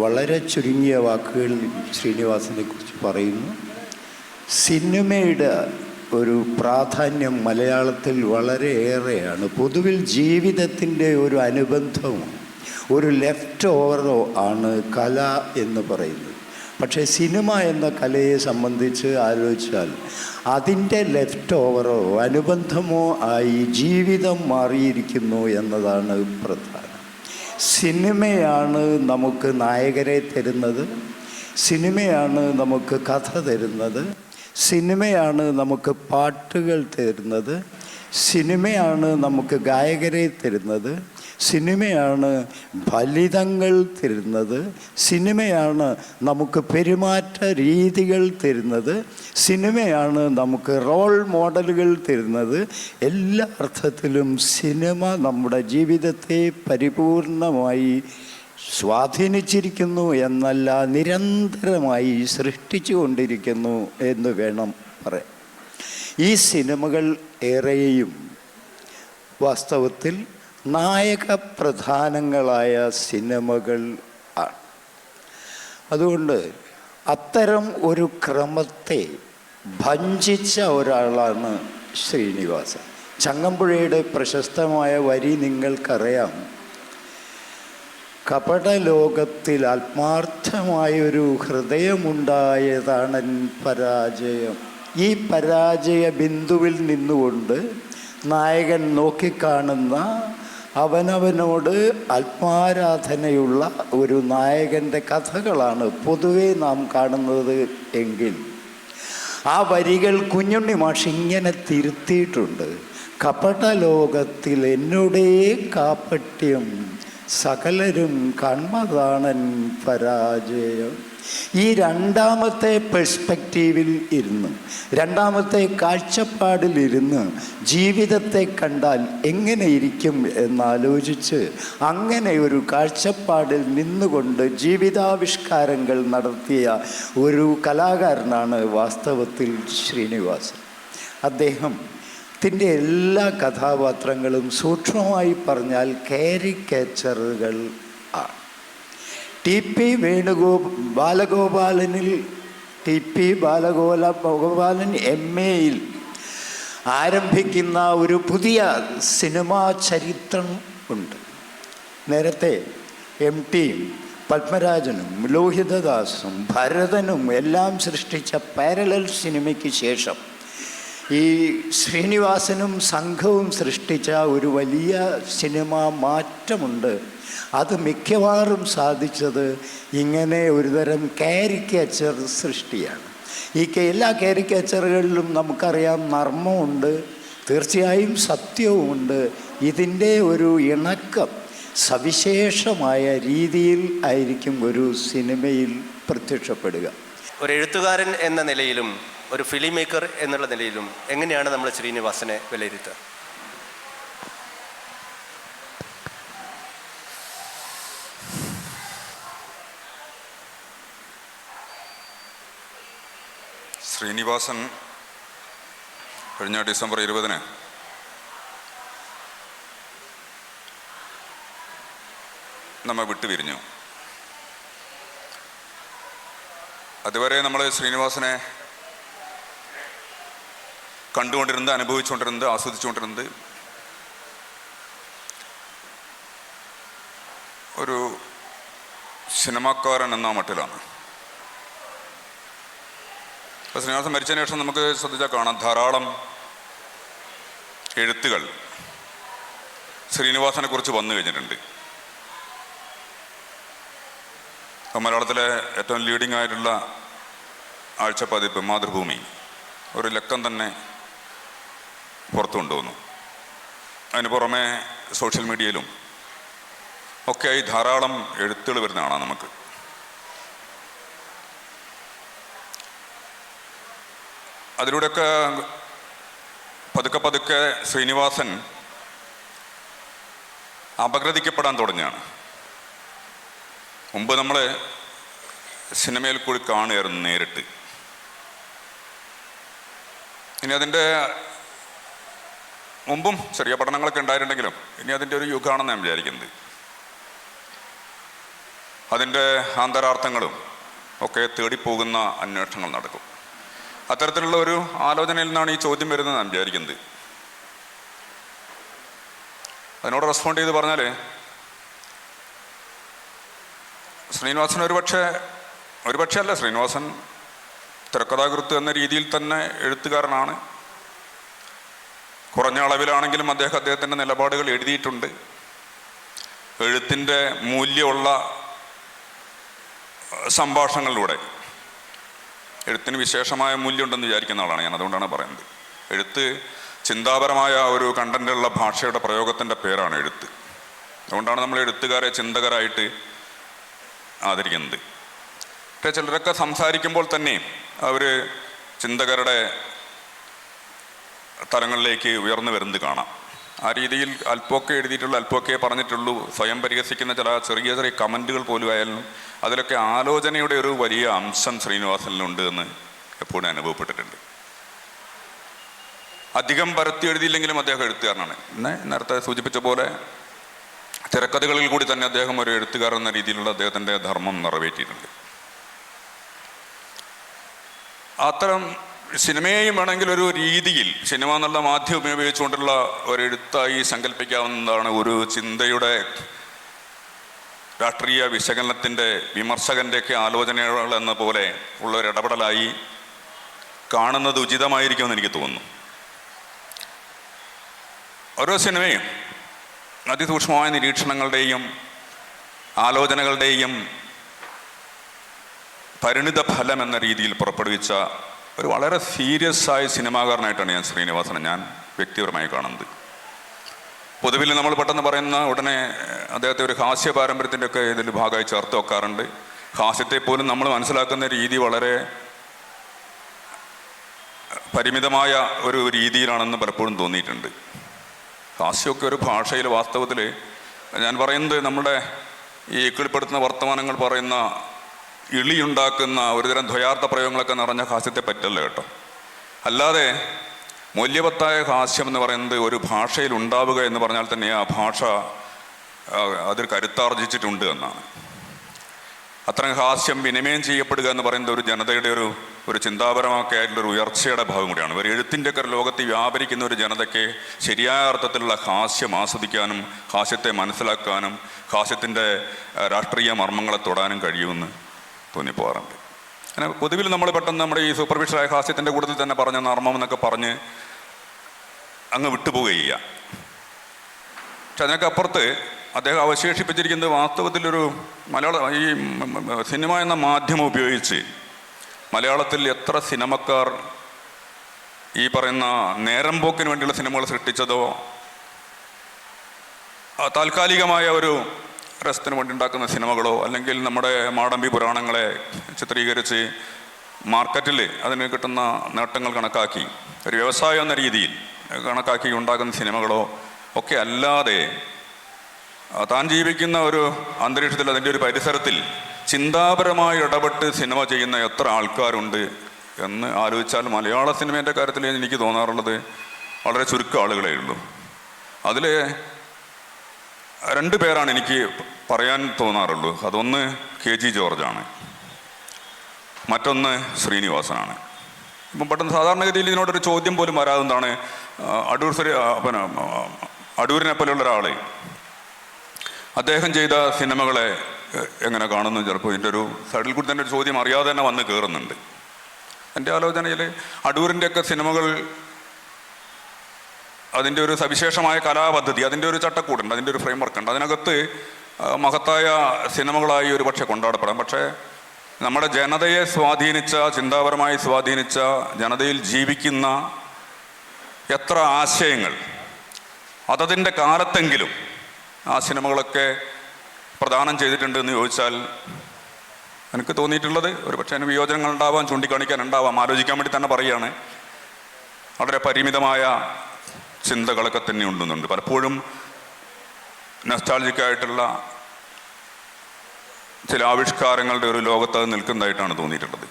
വളരെ ചുരുങ്ങിയ വാക്കുകളിൽ ശ്രീനിവാസനെ കുറിച്ച് പറയുന്നു. സിനിമയുടെ ഒരു പ്രാധാന്യം മലയാളത്തിൽ വളരെയേറെയാണ്. പൊതുവിൽ ജീവിതത്തിൻ്റെ ഒരു അനുബന്ധവും ഒരു ലെഫ്റ്റ് ഓവറോ ആണ് കല എന്ന് പറയുന്നത്. പക്ഷേ സിനിമ എന്ന കലയെ സംബന്ധിച്ച് ആലോചിച്ചാൽ അതിൻ്റെ ലെഫ്റ്റ് ഓവറോ അനുബന്ധമോ ആയി ജീവിതം മാറിയിരിക്കുന്നു എന്നതാണ് പ്രധാനം. സിനിമയാണ് നമുക്ക് നായകരെ തരുന്നത്, സിനിമയാണ് നമുക്ക് കഥ തരുന്നത്, സിനിമയാണ് നമുക്ക് പാട്ടുകൾ തരുന്നത്, സിനിമയാണ് നമുക്ക് ഗായകരെ തരുന്നത്, സിനിമയാണ് ഫലിതങ്ങൾ തരുന്നത്, സിനിമയാണ് നമുക്ക് പെരുമാറ്റ രീതികൾ തരുന്നത്, സിനിമയാണ് നമുക്ക് റോൾ മോഡലുകൾ തരുന്നത്. എല്ലാ അർത്ഥത്തിലും സിനിമ നമ്മുടെ ജീവിതത്തെ പരിപൂർണമായി സ്വാധീനിച്ചിരിക്കുന്നു എന്നല്ല, നിരന്തരമായി സൃഷ്ടിച്ചു കൊണ്ടിരിക്കുന്നു എന്ന് വേണം പറയാൻ. ഈ സിനിമകൾ ഏറെയും വാസ്തവത്തിൽ നായക പ്രധാനങ്ങളായ സിനിമകൾ ആണ്. അതുകൊണ്ട് അത്തരം ഒരു ക്രമത്തെ ഭഞ്ജിച്ച ഒരാളാണ് ശ്രീനിവാസൻ. ചങ്ങമ്പുഴയുടെ പ്രശസ്തമായ വരി നിങ്ങൾക്കറിയാം. കപടലോകത്തിൽ ആത്മാർത്ഥമായൊരു ഹൃദയമുണ്ടായതാണ് പരാജയം. ഈ പരാജയ ബിന്ദുവിൽ നിന്നുകൊണ്ട് നായകൻ നോക്കിക്കാണുന്ന അവനവനോട് ആത്മാരാധനയുള്ള ഒരു നായകൻ്റെ കഥകളാണ് പൊതുവെ നാം കാണുന്നത് എങ്കിൽ ആ വരികൾ കുഞ്ഞുണ്ണി മാഷ് ഇങ്ങനെ തിരുത്തിയിട്ടുണ്ട്. കപടലോകത്തിൽ എന്നോടേ കാപ്പട്യം സകലരും കൺമതാണൻ പരാജയം. ഈ രണ്ടാമത്തെ പെർസ്പെക്റ്റീവിൽ ഇരുന്ന്, രണ്ടാമത്തെ കാഴ്ചപ്പാടിലിരുന്ന് ജീവിതത്തെ കണ്ടാൽ എങ്ങനെ ഇരിക്കും എന്നാലോചിച്ച് അങ്ങനെ ഒരു കാഴ്ചപ്പാടിൽ നിന്നുകൊണ്ട് ജീവിതാവിഷ്കാരങ്ങൾ നടത്തിയ ഒരു കലാകാരനാണ് വാസ്തവത്തിൽ ശ്രീനിവാസൻ. അദ്ദേഹത്തിൻ്റെ എല്ലാ കഥാപാത്രങ്ങളും സൂക്ഷ്മമായി പറഞ്ഞാൽ കാരിക്കേച്ചറുകൾ ആണ്. ടി.പി. ബാലഗോപാലൻ എം.എയിൽ ആരംഭിക്കുന്ന ഒരു പുതിയ സിനിമാ ചരിത്രം ഉണ്ട്. നേരത്തെ എം.ടിയും പത്മരാജനും ലോഹിതദാസും ഭരതനും എല്ലാം സൃഷ്ടിച്ച പാരലൽ സിനിമയ്ക്ക് ശേഷം ഈ ശ്രീനിവാസനും സംഘവും സൃഷ്ടിച്ച ഒരു വലിയ സിനിമാ മാറ്റമുണ്ട്. അത് മിക്കവാറും സാധിച്ചത് ഇങ്ങനെ ഒരുതരം കാരിക്കേച്ചർ സൃഷ്ടിയാണ്. ഈ എല്ലാ കാരിക്കേച്ചറുകളിലും നമുക്കറിയാം നർമ്മമുണ്ട്, തീർച്ചയായും സത്യവുമുണ്ട്. ഇതിൻ്റെ ഒരു ഇണക്കം സവിശേഷമായ രീതിയിൽ ആയിരിക്കും ഒരു സിനിമയിൽ പ്രത്യക്ഷപ്പെടുക. ഒരു എഴുത്തുകാരൻ എന്ന നിലയിലും ഒരു ഫിലിം മേക്കർ എന്നുള്ള നിലയിലും എങ്ങനെയാണ് നമ്മൾ ശ്രീനിവാസനെ വിലയിരുത്തുക? ശ്രീനിവാസൻ കഴിഞ്ഞ ഡിസംബർ 20 നമ്മെ വിട്ടുപിരിഞ്ഞു. അതുവരെ നമ്മൾ ശ്രീനിവാസനെ കണ്ടുകൊണ്ടിരുന്നത്, അനുഭവിച്ചുകൊണ്ടിരുന്നത്, ആസ്വദിച്ചുകൊണ്ടിരുന്നത് ഒരു സിനിമാക്കാരൻ എന്ന മട്ടിലാണ്. അപ്പോൾ ശ്രീനിവാസൻ മരിച്ചതിന് ശേഷം നമുക്ക് ശ്രദ്ധിച്ചാൽ കാണാം ധാരാളം എഴുത്തുകൾ ശ്രീനിവാസനെ കുറിച്ച് വന്നു കഴിഞ്ഞിട്ടുണ്ട്. മലയാളത്തിലെ ഏറ്റവും ലീഡിംഗ് ആയിട്ടുള്ള ആഴ്ചപ്പതിപ്പ് മാതൃഭൂമി ഒരു ലക്കം തന്നെ പുറത്തു കൊണ്ടുവന്നു. അതിന് പുറമെ സോഷ്യൽ മീഡിയയിലും ഒക്കെയായി ധാരാളം എഴുത്തുകൾ വരുന്ന കാണാം നമുക്ക്. അതിലൂടെയൊക്കെ പതുക്കെ പതുക്കെ ശ്രീനിവാസൻ അപഗ്രഥിക്കപ്പെടാൻ തുടങ്ങിയാണ്. മുമ്പ് നമ്മൾ സിനിമയിൽ കൂടി കാണുകയായിരുന്നു നേരിട്ട്. ഇനി അതിൻ്റെ മുമ്പും ചെറിയ പഠനങ്ങളൊക്കെ ഉണ്ടായിട്ടുണ്ടെങ്കിലും ഇനി അതിൻ്റെ ഒരു യുഗമാണെന്ന് ഞാൻ വിചാരിക്കുന്നത്. അതിൻ്റെ ആന്തരാർത്ഥങ്ങളും ഒക്കെ തേടിപ്പോകുന്ന അന്വേഷണങ്ങൾ നടക്കും. അത്തരത്തിലുള്ള ഒരു ആലോചനയിൽ നിന്നാണ് ഈ ചോദ്യം വരുന്നത് ഞാൻ വിചാരിക്കുന്നത്. അതിനോട് റെസ്പോണ്ട് ചെയ്ത് പറഞ്ഞാൽ, ശ്രീനിവാസൻ ഒരുപക്ഷെ അല്ല, ശ്രീനിവാസൻ തിരക്കഥാകൃത്ത് എന്ന രീതിയിൽ തന്നെ എഴുത്തുകാരനാണ്. കുറഞ്ഞ അളവിലാണെങ്കിലും അദ്ദേഹത്തിൻ്റെ നിലപാടുകൾ എഴുതിയിട്ടുണ്ട്. എഴുത്തിൻ്റെ മൂല്യമുള്ള സംഭാഷണങ്ങളിലൂടെ എഴുത്തിന് വിശേഷമായ മൂല്യമുണ്ടെന്ന് വിചാരിക്കുന്ന ആളാണ് ഞാൻ. അതുകൊണ്ടാണ് പറയുന്നത്. എഴുത്ത് ചിന്താപരമായ ഒരു കണ്ടന്റുള്ള ഭാഷയുടെ പ്രയോഗത്തിൻ്റെ പേരാണ് എഴുത്ത്. അതുകൊണ്ടാണ് നമ്മൾ എഴുത്തുകാരെ ചിന്തകരായിട്ട് ആദരിക്കുന്നത്. പക്ഷേ ചിലരൊക്കെ സംസാരിക്കുമ്പോൾ തന്നെ അവർ ചിന്തകരുടെ തലങ്ങളിലേക്ക് ഉയർന്നു വരുന്നത് കാണാം. ആ രീതിയിൽ അല്പമൊക്കെ എഴുതിയിട്ടുള്ളൂ, അല്പമൊക്കെ പറഞ്ഞിട്ടുള്ളൂ, സ്വയം പരിഹസിക്കുന്ന ചില ചെറിയ ചെറിയ കമൻറ്റുകൾ പോലും ആയാലും അതിലൊക്കെ ആലോചനയുടെ ഒരു വലിയ അംശം ശ്രീനിവാസനിലുണ്ട് എന്ന് എപ്പോഴും അനുഭവപ്പെട്ടിട്ടുണ്ട്. അധികം പരത്തി എഴുതിയില്ലെങ്കിലും അദ്ദേഹം എഴുത്തുകാരനാണ്. നേരത്തെ സൂചിപ്പിച്ച പോലെ തിരക്കഥകളിൽ കൂടി തന്നെ അദ്ദേഹം ഒരു എഴുത്തുകാരൻ എന്ന രീതിയിലുള്ള അദ്ദേഹത്തിൻ്റെ ധർമ്മം നിറവേറ്റിയിട്ടുണ്ട്. അത്തരം സിനിമയെയും വേണമെങ്കിൽ ഒരു രീതിയിൽ സിനിമ എന്നുള്ള മാധ്യമം ഉപയോഗിച്ചുകൊണ്ടുള്ള ഒരു എഴുത്തായി സങ്കല്പിക്കാവുന്നതാണ്. ഒരു ചിന്തയുടെ രാഷ്ട്രീയ വിശകലനത്തിൻ്റെ വിമർശകൻ്റെയൊക്കെ ആലോചനകൾ എന്ന പോലെ ഉള്ള ഒരു ഇടപെടലായി കാണുന്നത് ഉചിതമായിരിക്കുമെന്ന് എനിക്ക് തോന്നുന്നു. ഓരോ സിനിമയും അതിസൂക്ഷ്മമായ നിരീക്ഷണങ്ങളുടെയും ആലോചനകളുടെയും പരിണിത ഫലം എന്ന രീതിയിൽ പുറപ്പെടുവിച്ച ഒരു വളരെ സീരിയസ് ആയ സിനിമാകാരനായിട്ടാണ് ഞാൻ ശ്രീനിവാസനെ വ്യക്തിപരമായി കാണുന്നത്. പൊതുവിൽ നമ്മൾ പെട്ടെന്ന് പറയുന്ന ഉടനെ അദ്ദേഹത്തെ ഒരു ഹാസ്യ പാരമ്പര്യത്തിൻ്റെ ഒക്കെ ഇതിൽ ഭാഗമായി ചേർത്ത് വെക്കാറുണ്ട്. ഹാസ്യത്തെ പോലും നമ്മൾ മനസ്സിലാക്കുന്ന രീതി വളരെ പരിമിതമായ ഒരു രീതിയിലാണെന്ന് പലപ്പോഴും തോന്നിയിട്ടുണ്ട്. ഹാസ്യമൊക്കെ ഒരു ഭാഷയിൽ വാസ്തവത്തിൽ ഞാൻ പറയുന്നത് നമ്മുടെ ഈ കീഴ്പ്പെടുത്തുന്ന വർത്തമാനങ്ങൾ പറയുന്ന ഇളിയുണ്ടാക്കുന്ന ഒരുതരം ദ്വയാർത്ഥ പ്രയോഗങ്ങളൊക്കെ നിറഞ്ഞ ഹാസ്യത്തെ പറ്റല്ല കേട്ടോ. അല്ലാതെ മൂല്യവത്തായ ഹാസ്യം എന്ന് പറയുന്നത് ഒരു ഭാഷയിൽ ഉണ്ടാവുക എന്ന് പറഞ്ഞാൽ തന്നെ ആ ഭാഷ അതിൽ കരുത്താർജിച്ചിട്ടുണ്ട് എന്നാണ്. അത്തരം ഹാസ്യം വിനിമയം ചെയ്യപ്പെടുക എന്ന് പറയുന്നത് ഒരു ജനതയുടെ ഒരു ചിന്താപരമൊക്കെ ആയിട്ടുള്ളൊരു ഉയർച്ചയുടെ ഭാഗം കൂടിയാണ്. ഒരു എഴുത്തിൻ്റെ ഒക്കെ ലോകത്ത് വ്യാപരിക്കുന്ന ഒരു ജനതയ്ക്ക് ശരിയായ അർത്ഥത്തിലുള്ള ഹാസ്യം ആസ്വദിക്കാനും ഹാസ്യത്തെ മനസ്സിലാക്കാനും ഹാസ്യത്തിൻ്റെ രാഷ്ട്രീയ മർമ്മങ്ങളെ തൊടാനും കഴിയുമെന്ന് തോന്നിപ്പോകാറുണ്ട്. അങ്ങനെ പൊതുവിൽ നമ്മൾ പെട്ടെന്ന് നമ്മുടെ ഈ സൂപ്പർഫിഷ്യലായ ഹാസ്യത്തിൻ്റെ കൂട്ടത്തിൽ തന്നെ പറഞ്ഞ നർമ്മം എന്നൊക്കെ പറഞ്ഞ് അങ്ങ് വിട്ടുപോവുകയില്ല. പക്ഷെ അതിനൊക്കെ അപ്പുറത്ത് അദ്ദേഹം അവശേഷിപ്പിച്ചിരിക്കുന്നത് വാസ്തവത്തിലൊരു ഈ സിനിമ എന്ന മാധ്യമം ഉപയോഗിച്ച് മലയാളത്തിൽ എത്ര സിനിമക്കാർ ഈ പറയുന്ന നേരം പോക്കിന് വേണ്ടിയുള്ള സിനിമകൾ സൃഷ്ടിച്ചതോ താൽക്കാലികമായ ഒരു രസത്തിന് വേണ്ടി ഉണ്ടാക്കുന്ന സിനിമകളോ അല്ലെങ്കിൽ നമ്മുടെ മാടമ്പി പുരാണങ്ങളെ ചിത്രീകരിച്ച് മാർക്കറ്റിൽ അതിന് കിട്ടുന്ന നേട്ടങ്ങൾ കണക്കാക്കി ഒരു വ്യവസായം എന്ന രീതിയിൽ കണക്കാക്കി ഉണ്ടാക്കുന്ന സിനിമകളോ ഒക്കെ അല്ലാതെ താൻ ജീവിക്കുന്ന ഒരു അന്തരീക്ഷത്തിൽ അതിൻ്റെ ഒരു പരിസരത്തിൽ ചിന്താപരമായി ഇടപെട്ട് സിനിമ ചെയ്യുന്ന എത്ര ആൾക്കാരുണ്ട് എന്ന് ആലോചിച്ചാൽ മലയാള സിനിമേൻ്റെ കാര്യത്തിൽ എനിക്ക് തോന്നാറുള്ളത് വളരെ ചുരുക്കം ആളുകളേ ഉള്ളൂ. അതിൽ രണ്ട് പേരാണ് എനിക്ക് പറയാൻ തോന്നാറുള്ളൂ. അതൊന്ന് KG ജോർജാണ്, മറ്റൊന്ന് ശ്രീനിവാസനാണ്. ഇപ്പം പെട്ടെന്ന് സാധാരണഗതിയിൽ ഇതിനോടൊരു ചോദ്യം പോലും വരാതെന്താണ് അടൂരിനെ പോലെയുള്ള ഒരാൾ അദ്ദേഹം ചെയ്ത സിനിമകളെ എങ്ങനെ കാണുന്നു? ചിലപ്പോൾ ഇതിൻ്റെ ഒരു സൈഡിൽ കൂടി തന്നെ ഒരു ചോദ്യം അറിയാതെ തന്നെ വന്ന് കയറുന്നുണ്ട്. എൻ്റെ ആലോചനയിൽ അടൂരിൻ്റെയൊക്കെ സിനിമകൾ അതിൻ്റെ ഒരു സവിശേഷമായ കലാപദ്ധതി, അതിൻ്റെ ഒരു ചട്ടക്കൂടുണ്ട്, അതിൻ്റെ ഒരു ഫ്രെയിം വർക്ക് ഉണ്ട്. അതിനകത്ത് മഹത്തായ സിനിമകളായി ഒരു പക്ഷേ കൊണ്ടാടപ്പെടാം. പക്ഷേ നമ്മുടെ ജനതയെ സ്വാധീനിച്ച, ചിന്താപരമായി സ്വാധീനിച്ച, ജനതയിൽ ജീവിക്കുന്ന എത്ര ആശയങ്ങൾ അതതിൻ്റെ കാലത്തെങ്കിലും ആ സിനിമകളൊക്കെ പ്രദാനം ചെയ്തിട്ടുണ്ട് എന്ന് ചോദിച്ചാൽ എനിക്ക് തോന്നിയിട്ടുള്ളത് ഒരു പക്ഷേ അതിന് വിയോജനങ്ങൾ ഉണ്ടാവാം, ചൂണ്ടിക്കാണിക്കാനുണ്ടാവാം, ആലോചിക്കാൻ വേണ്ടി തന്നെ പറയുകയാണ്. വളരെ പരിമിതമായ ചിന്തകളൊക്കെ തന്നെ ഉണ്ടെന്നുണ്ട്. പലപ്പോഴും നൊസ്റ്റാൾജിക്കായിട്ടുള്ള ചില ആവിഷ്കാരങ്ങളുടെ ഒരു ലോകത്ത് നിൽക്കുന്നതായിട്ടാണ് തോന്നിയിട്ടുള്ളത്.